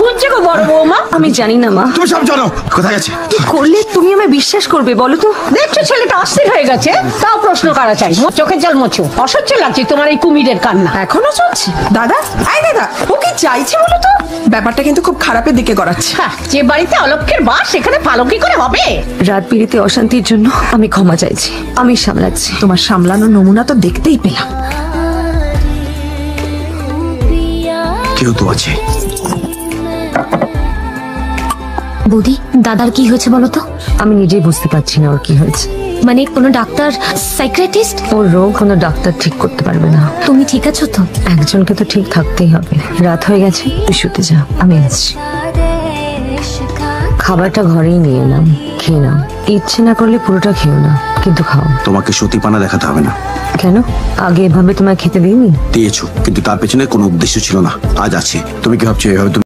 হচ্ছে গো বড় বৌমা? আমি জানি না মা। তুমি সব জানো। কোথায় গেছে? কি করলে তুমি আমায় বিশ্বাস করবে বলো তো? দেখছো ছেলেটা অস্থির হয়ে গেছে, তাও প্রশ্ন করা চাই। চোখের জল মোছো। অসহ্য লাগছে তোমার এই কুমিরের কান্না। এখনো চলছে? দাদা, আয় দাদা, ও কি চাইছে বলো তো? ব্যাপারটা কিন্তু খুব খারাপের দিকে গড়াচ্ছে। হ্যাঁ, যে বাড়িতে অলক্ষের বাস সেখানে ভালো কি করে হবে? রাত বিরেতে অশান্তির জন্য আমি ক্ষমা চাইছি, আমি সামলাচ্ছি। তোমার সামলানোর নমুনা তো দেখতেই পেলাম। কেউ তো আছে। বৌদি, দাদার কি হয়েছে বলো তো? আমি নিজেই বুঝতে পারছি না ওর কি হয়েছে। মানে কোনো ডাক্তার, সাইকিয়াট্রিস্ট? ওর রোগ কোনো ডাক্তার ঠিক করতে পারবে না। তুমি ঠিক আছো তো? একজনকে তো ঠিক থাকতেই হবে। রাত হয়ে গেছে, তুই শুতে যা, আমি আসছি। খাবারটা ঘরেই নিয়ে এলাম, খেয়ে নাও। ইচ্ছে না করলে পুরোটা খেও না, কিন্তু খাও। তোমাকে সতীপানা দেখাতে হবে না। কেন? আগে এভাবে তোমায় খেতে দিইনি? দিয়েছো, কিন্তু তার পেছনে কোনো উদ্দেশ্য ছিল না। আজ আছে। তুমি কি ভাবছো এভাবে